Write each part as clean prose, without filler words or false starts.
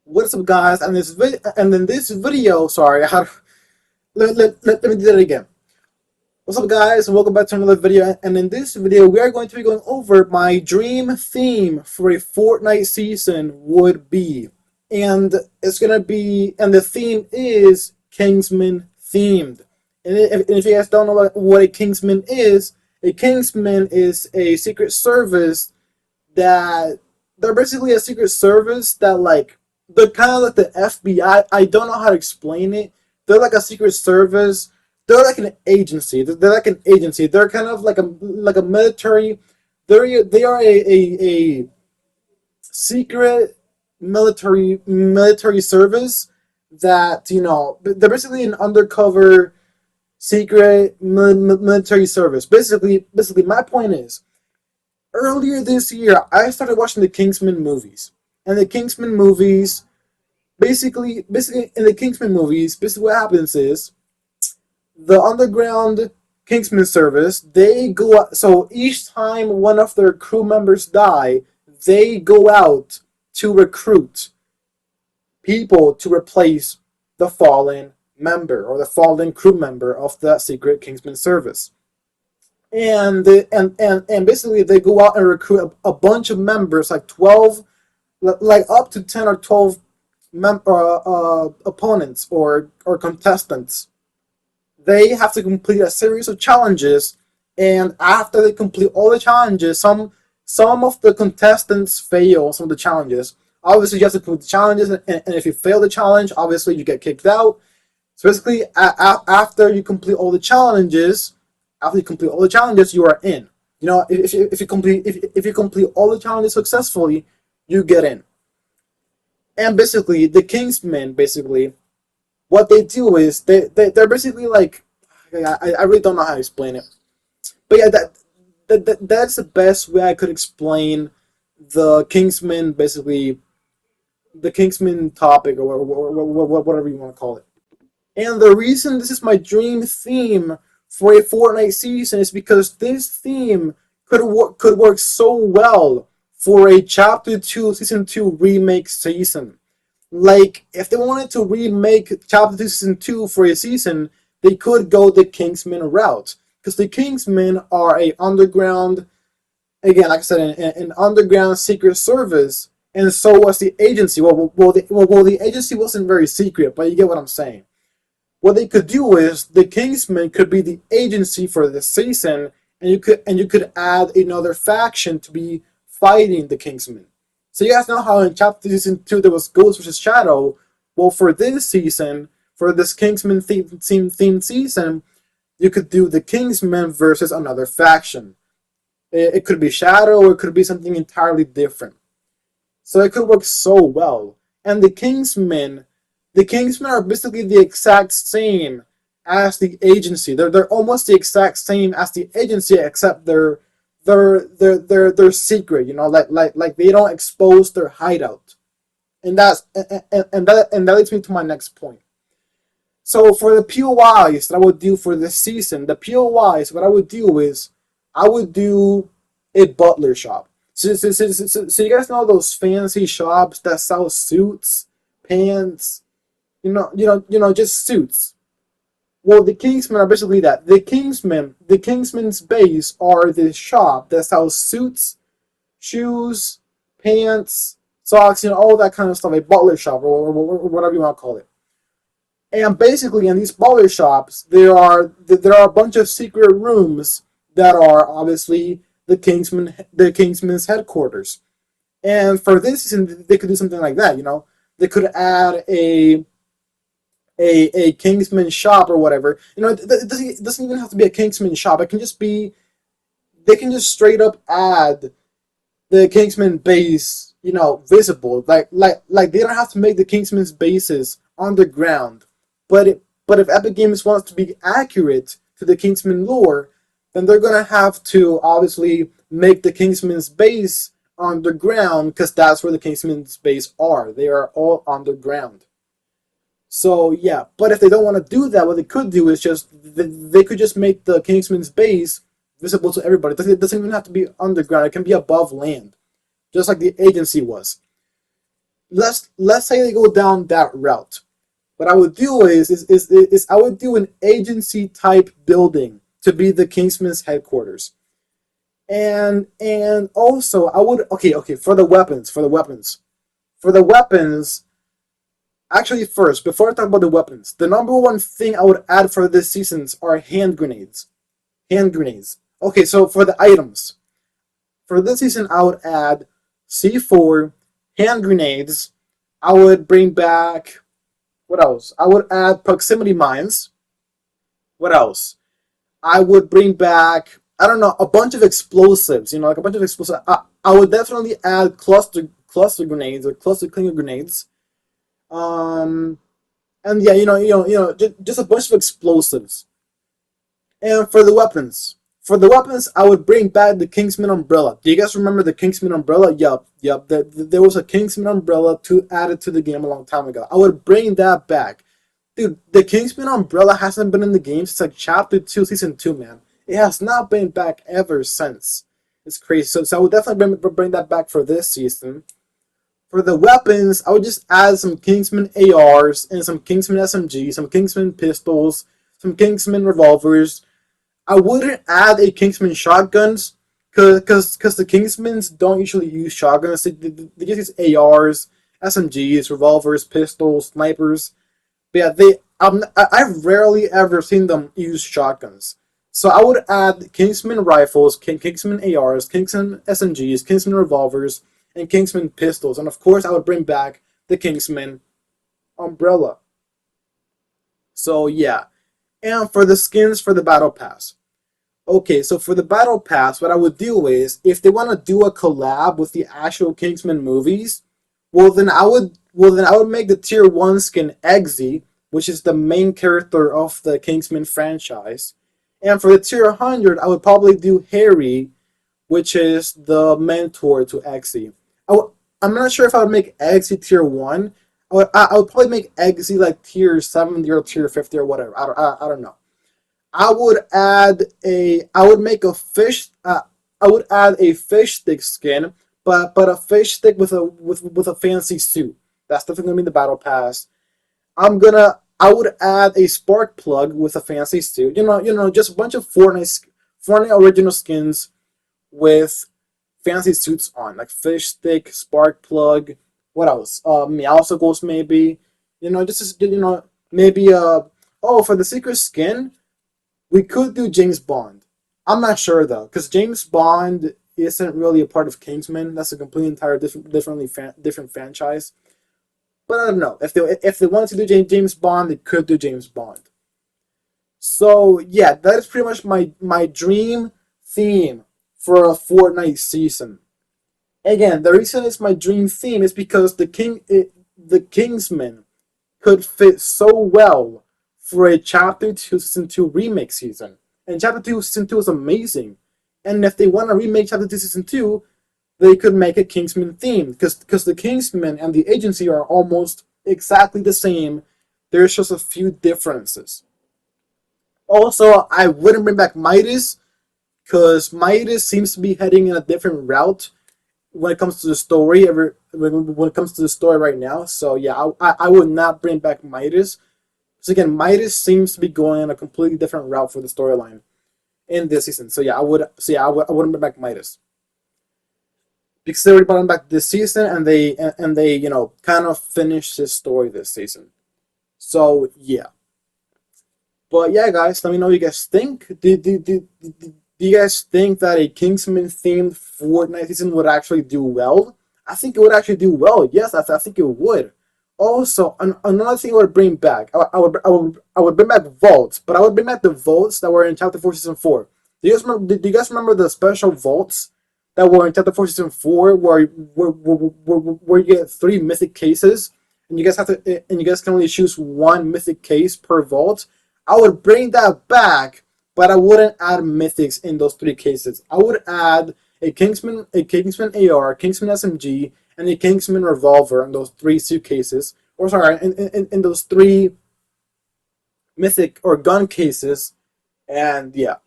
What's up, guys? And in this video, sorry, let me do that again. What's up, guys? And welcome back to another video. And in this video, we are going to be going over my dream theme for a Fortnite season would be, and it's gonna be, and the theme is Kingsman themed. And if you guys don't know what a Kingsman is, a Kingsman is a secret service that they're basically a secret service that they're kind of like the FBI. I don't know how to explain it. They're like a secret service. They're like an agency. They're like an agency. They're kind of like a military. They are a secret military service that they're basically an undercover secret military service. Basically, my point is earlier this year, I started watching the Kingsman movies. And the Kingsman movies, basically in the Kingsman movies, basically what happens is the underground Kingsman service, they go out, so each time one of their crew members die, they go out to recruit people to replace the fallen member or the fallen crew member of the secret Kingsman service. And basically they go out and recruit a bunch of members, like 12, like up to 10 or 12 opponents or contestants. They have to complete a series of challenges, and after they complete all the challenges, some of the contestants fail some of the challenges. Obviously, you have to complete the challenges, and if you fail the challenge, obviously you get kicked out. So basically, after you complete all the challenges, you are in. If you complete all the challenges successfully, you get in. And basically, the Kingsmen, basically, what they do is they're basically like, I really don't know how to explain it, but yeah, that's the best way I could explain the Kingsmen, basically the Kingsman topic, or whatever you want to call it. And the reason this is my dream theme for a Fortnite season is because this theme could work so well for a Chapter 2 Season 2 remake season. Like, if they wanted to remake Chapter 2 Season 2 for a season, they could go the Kingsman route. Because the Kingsmen are a underground, again, like I said, an underground secret service, and so was the agency. The agency wasn't very secret, but you get what I'm saying. What they could do is the Kingsmen could be the agency for this season, and you could add another faction to be fighting the Kingsmen. So you guys know how in Chapter Season 2 there was Ghost versus Shadow. Well, for this season, for this Kingsman themed season, you could do the Kingsmen versus another faction. It could be Shadow, or it could be something entirely different. So it could work so well. And the Kingsmen are basically the exact same as the agency. They're almost the exact same as the agency, except they're secret. Like they don't expose their hideout. And that leads me to my next point. So for the POIs that I would do for this season, what I would do is I would do a butler shop. So you guys know those fancy shops that sell suits, pants, just suits. Well, the Kingsmen are basically that. The Kingsmen's base are the shop that sells suits, shoes, pants, socks, all that kind of stuff. A butler shop, or whatever you want to call it. And basically, in these butler shops, there are a bunch of secret rooms that are obviously the Kingsman's headquarters. And for this season, they could do something like that. They could add a Kingsman shop or whatever. It doesn't even have to be a Kingsman shop. It can just be, they can just straight up add the Kingsman base, visible. Like they don't have to make the Kingsman's bases underground. But if Epic Games wants to be accurate to the Kingsman lore, then they're gonna have to obviously make the Kingsman's base underground, because that's where the Kingsman's base are. They are all underground. So yeah, but if they don't want to do that, what they could do is they could just make the Kingsman's base visible to everybody. It doesn't even have to be underground. It can be above land, just like the agency was. let's say they go down that route. What I would do is I would do an agency type building to be the Kingsman's headquarters. And also I would, okay, for the weapons. Actually, first, before I talk about the weapons, the number one thing I would add for this seasons are hand grenades. Hand grenades. Okay, so for the items, for this season, I would add C4, hand grenades. I would bring back, what else? I would add proximity mines. What else? I would bring back, I don't know, a bunch of explosives. Like a bunch of explosives. I would definitely add cluster grenades or cluster clinger grenades. Um, and yeah, just a bunch of explosives. And for the weapons, I would bring back the Kingsman umbrella. Do you guys remember the Kingsman umbrella? Yup. There was a Kingsman umbrella added to the game a long time ago. I would bring that back. Dude, the Kingsman umbrella hasn't been in the game since like Chapter 2, Season 2, man. It has not been back ever since. It's crazy. So I would definitely bring that back for this season. For the weapons, I would just add some Kingsman ARs and some Kingsman SMGs, some Kingsman pistols, some Kingsman revolvers. I wouldn't add a Kingsman shotguns because the Kingsmans don't usually use shotguns. They just use ARs, SMGs, revolvers, pistols, snipers. But yeah, I've rarely ever seen them use shotguns. So I would add Kingsman rifles, Kingsman ARs, Kingsman SMGs, Kingsman revolvers, and Kingsman pistols. And of course, I would bring back the Kingsman umbrella. So yeah. And for the skins for the Battle Pass. Okay, so for the Battle Pass, what I would do is, if they want to do a collab with the actual Kingsman movies, well then I would make the Tier 1 skin Eggsy, which is the main character of the Kingsman franchise. And for the Tier 100, I would probably do Harry, which is the mentor to Eggsy. I'm not sure if I would make Eggsy Tier 1. I would probably make Eggsy like Tier 70 or Tier 50 or whatever. I don't know. I would make a fish. I would add a fish stick skin, but a fish stick with a fancy suit. That's definitely gonna be the battle pass. I would add a spark plug with a fancy suit. Just a bunch of Fortnite original skins with fancy suits on, like fish stick, spark plug. What else? Meowsicles maybe. Maybe for the secret skin, we could do James Bond. I'm not sure though, because James Bond isn't really a part of Kingsman. That's a completely entire different franchise. But I don't know if they wanted to do James Bond, they could do James Bond. So yeah, that is pretty much my dream theme for a Fortnite season. Again, the reason it's my dream theme is because the Kingsman could fit so well for a Chapter 2 Season 2 remake season. And Chapter 2 Season 2 is amazing. And if they want to remake Chapter 2 Season 2, they could make a Kingsman theme. Because the Kingsman and the agency are almost exactly the same. There's just a few differences. Also, I wouldn't bring back Midas, because Midas seems to be heading in a different route when it comes to the story. When it comes to the story right now, so yeah, I would not bring back Midas. So again, Midas seems to be going in a completely different route for the storyline in this season. So yeah, I wouldn't bring back Midas because they already brought him back this season, and they kind of finished his story this season. So yeah. But yeah, guys, let me know what you guys think. Do you guys think that a Kingsman themed Fortnite season would actually do well? I think it would actually do well. Yes, I think it would. Also, another thing I would bring back, I would bring back vaults, but I would bring back the vaults that were in Chapter 4 Season 4. Do you guys remember the special vaults that were in Chapter 4 Season 4 where you get 3 mythic cases, and you guys can only choose 1 mythic case per vault? I would bring that back, but I wouldn't add mythics in those 3 cases. I would add a Kingsman AR, Kingsman SMG, and a Kingsman revolver in those 3 suitcases. Or sorry, in those 3 mythic or gun cases. And yeah.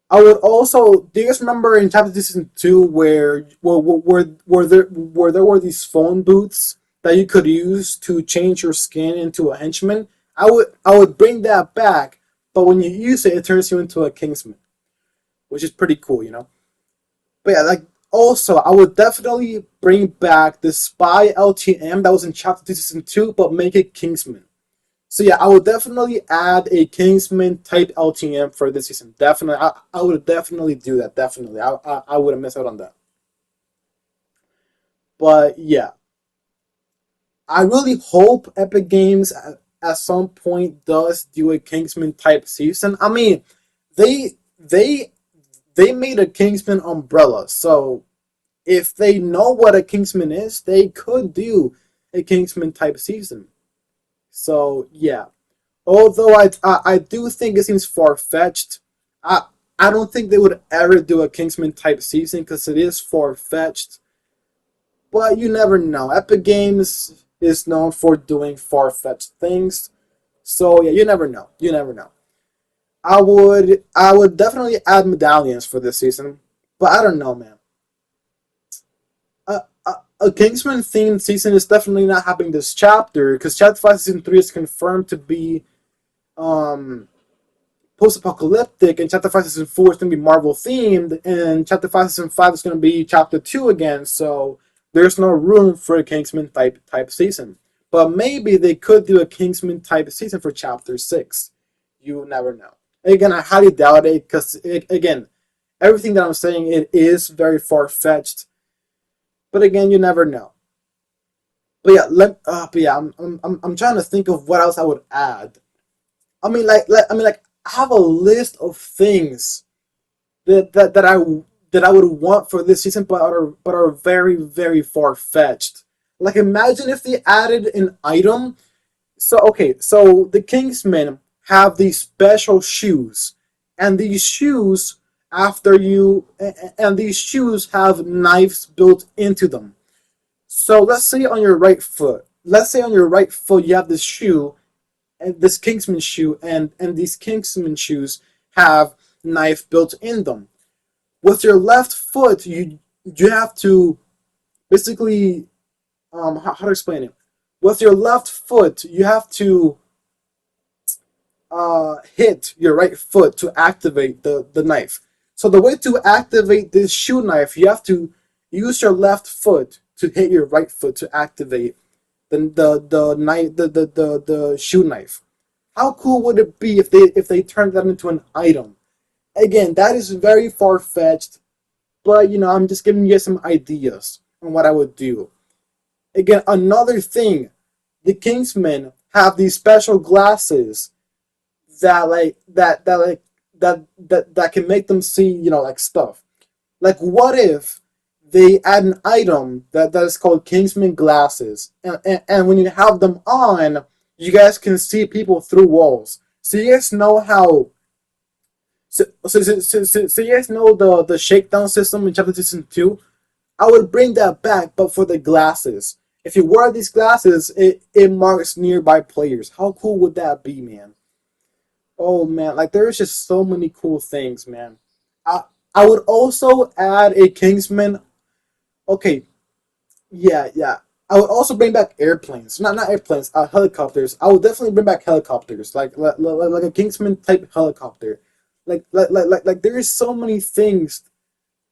I would also. Do you guys remember in chapter season two where there were these phone booths that you could use to change your skin into a henchman? I would bring that back, but when you use it, it turns you into a Kingsman, which is pretty cool, you know. But yeah, like also, I would definitely bring back the spy LTM that was in chapter two, season two, but make it Kingsman. So yeah, I would definitely add a Kingsman type LTM for this season. Definitely, I would definitely do that. Definitely, I wouldn't miss out on that. But yeah, I really hope Epic Games at some point does do a Kingsman type season. I mean, they they they made a Kingsman umbrella, so if they know what a Kingsman is, they could do a Kingsman type season. So yeah, although I do think it seems far fetched. I I don't think they would ever do a Kingsman type season because it is far fetched. But you never know. Epic Games is known for doing far fetched things. So yeah, you never know. You never know. I would definitely add medallions for this season, but I don't know, man. A Kingsman themed season is definitely not happening this chapter because chapter five season three is confirmed to be um post-apocalyptic, and chapter 5 season 4 is going to be Marvel themed, and chapter 5 season 5 is going to be chapter 2 again, so there's no room for a Kingsman type season. But maybe they could do a Kingsman type season for chapter 6. You never know. Again, I highly doubt it because again, everything that I'm saying, it is very far-fetched, but again, you never know. But yeah, I'm trying to think of what else I would add. I have a list of things that that, that I that I would want for this season, but are very very far fetched. Like imagine if they added an item. So okay, so the Kingsmen have these special shoes, and these shoes these shoes have knives built into them. So let's say on your right foot you have this shoe, and this Kingsman shoe, and these Kingsman shoes have knife built in them. With your left foot, you have to basically how to explain it. With your left foot, you have to hit your right foot to activate the knife. So the way to activate this shoe knife, you have to use your left foot to hit your right foot to activate the knife the shoe knife. How cool would it be if they turned that into an item? Again, that is very far fetched, but I'm just giving you some ideas on what I would do. Again, another thing, the Kingsmen have these special glasses that can make them see like stuff. Like what if they add an item that is called Kingsman glasses, and when you have them on, you guys can see people through walls. So you guys know how. So you guys know the shakedown system in chapter season two. I would bring that back, but for the glasses. If you wear these glasses, it marks nearby players. How cool would that be, man? Oh man, like there's just so many cool things, man. I I would also add a Kingsman. Okay, yeah. I would also bring back airplanes. Not airplanes, helicopters. I would definitely bring back helicopters, like a Kingsman type helicopter. There is so many things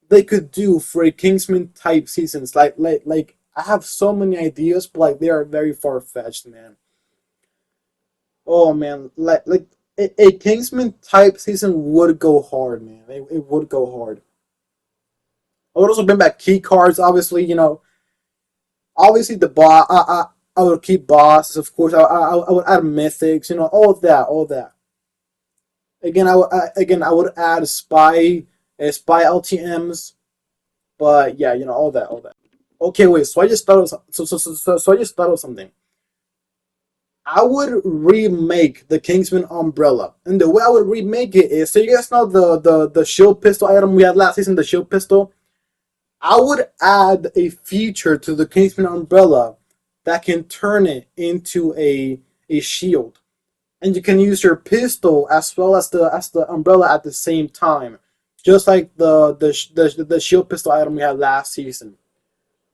they could do for a Kingsman type seasons. Like I have so many ideas, but like they are very far fetched, man. Oh man, a Kingsman type season would go hard, man. It would go hard. I would also bring back key cards, obviously. Obviously the boss. I would keep bosses, of course. I would add mythics, all of that, all of that. Again I would add spy LTMs, but yeah, all that, all that. Okay, wait. So I just thought of so I just thought of something. I would remake the Kingsman umbrella, and the way I would remake it is, so you guys know the shield pistol item we had last season, the shield pistol. I would add a feature to the Kingsman umbrella that can turn it into a shield, and you can use your pistol as well as the umbrella at the same time. just like the shield pistol item we had last season.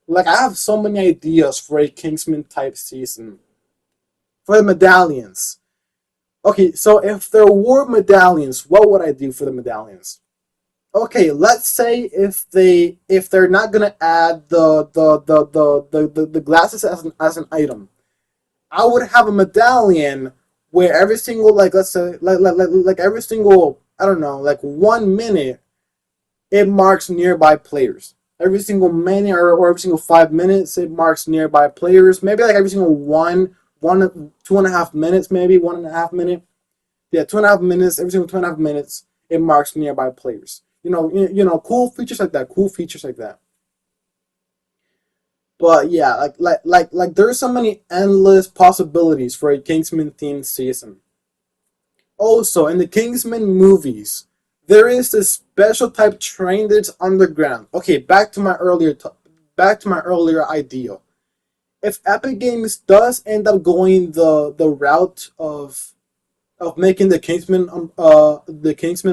Like, I have so many ideas for a Kingsman type season. For the medallions. Okay, so if there were medallions, what would I do for the medallions? Okay, let's say if they're not gonna add the glasses as an item, I would have a medallion where every single, like, let's say, like every single, I don't know, like 1 minute, it marks nearby players. Every single minute, or every single 5 minutes, it marks nearby players. Maybe like every single 2.5 minutes, maybe 1.5 minute. Yeah, 2.5 minutes. Every single 2.5 minutes, it marks nearby players. Cool features like that. Cool features like that. But yeah, there's so many endless possibilities for a Kingsman themed season. Also, in the Kingsman movies, there is this special type train that's underground. Okay, back to my earlier idea. If Epic Games does end up going the route of making the Kingsman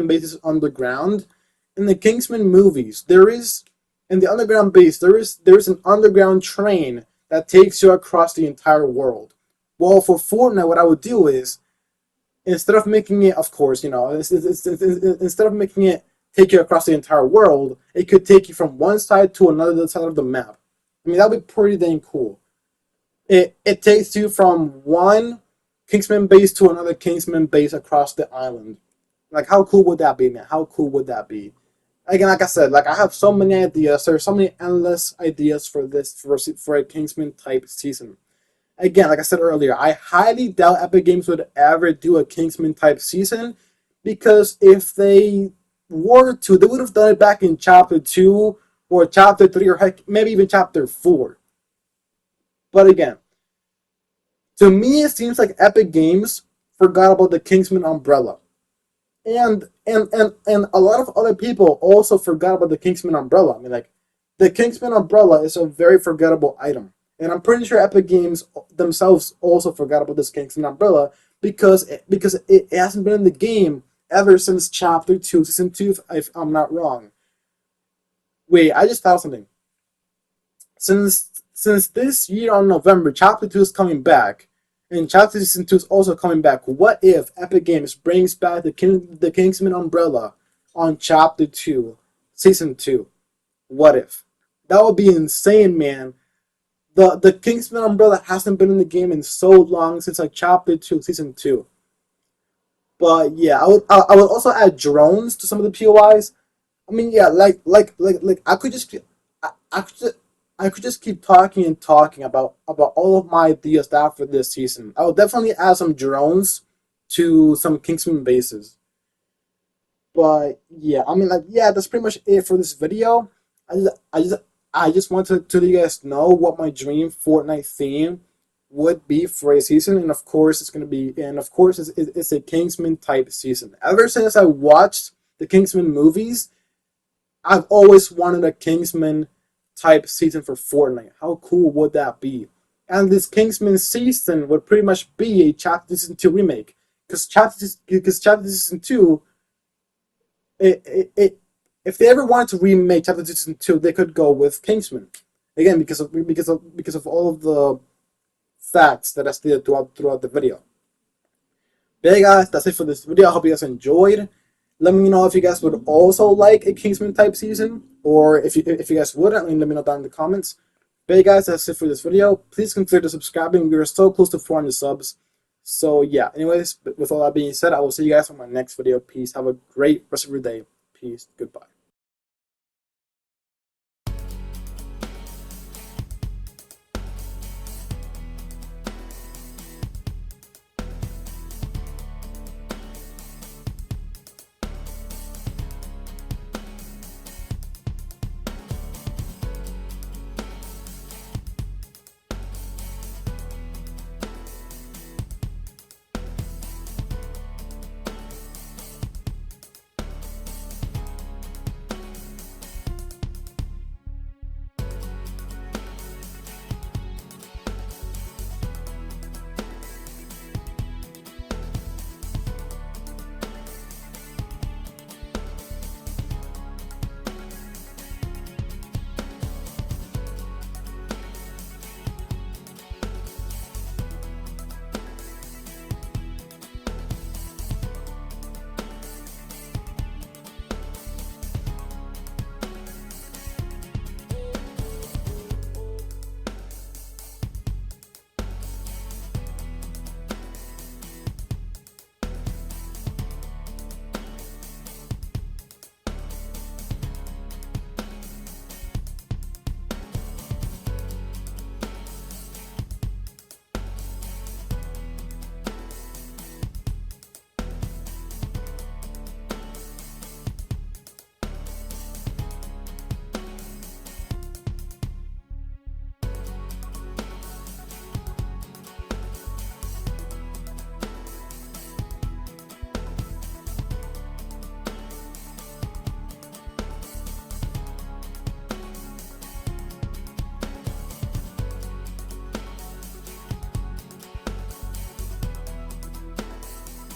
bases underground, in the Kingsman movies, there is in the underground base there is an underground train that takes you across the entire world. Well, for Fortnite, what I would do is, instead of making it, of course, instead of making it take you across the entire world, it could take you from one side to another side of the map. I mean, that would be pretty dang cool. It takes you from one Kingsman base to another Kingsman base across the island. Like, how cool would that be, man? How cool would that be? Again, like I said, like, I have so many ideas. There's so many endless ideas for a Kingsman type season. Again, like I said earlier, I highly doubt Epic Games would ever do a Kingsman type season, because if they were to, they would have done it back in Chapter 2 or Chapter 3, or heck, maybe even Chapter 4. But again, to me, it seems like Epic Games forgot about the Kingsman umbrella. And a lot of other people also forgot about the Kingsman umbrella. I mean, like, the Kingsman umbrella is a very forgettable item. And I'm pretty sure Epic Games themselves also forgot about this Kingsman umbrella, because it hasn't been in the game ever since Chapter 2, Season 2, if I'm not wrong. Wait, I just thought of something. Since this year on November, Chapter 2 is coming back, and Chapter Season 2 is also coming back. What if Epic Games brings back the Kingsman umbrella on Chapter 2, Season 2? What if? That would be insane, man. The Kingsman umbrella hasn't been in the game in so long, since like Chapter 2, Season 2. But yeah, I would also add drones to some of the POIs. I mean, yeah, like I could just I could just keep talking and talking about all of my ideas after this season. I will definitely add some drones to some Kingsman bases. But yeah, I mean, like, yeah, that's pretty much it for this video. I just I just I just wanted to let you guys know what my dream Fortnite theme would be for a season, and of course it's a Kingsman type season. Ever since I watched the Kingsman movies, I've always wanted a Kingsman type season for Fortnite. How cool would that be? And this Kingsman season would pretty much be a Chapter Season 2 remake. Because Chapter Season 2, if they ever wanted to remake Chapter Season 2, they could go with Kingsman. Again, because of all of the facts that I stated throughout the video. But hey guys, that's it for this video. I hope you guys enjoyed. Let me know if you guys would also like a Kingsman type season, or if you guys wouldn't, let me know down in the comments. But hey guys, that's it for this video. Please consider subscribing. We are so close to 400 subs. So yeah, anyways, with all that being said, I will see you guys on my next video. Peace. Have a great rest of your day. Peace. Goodbye.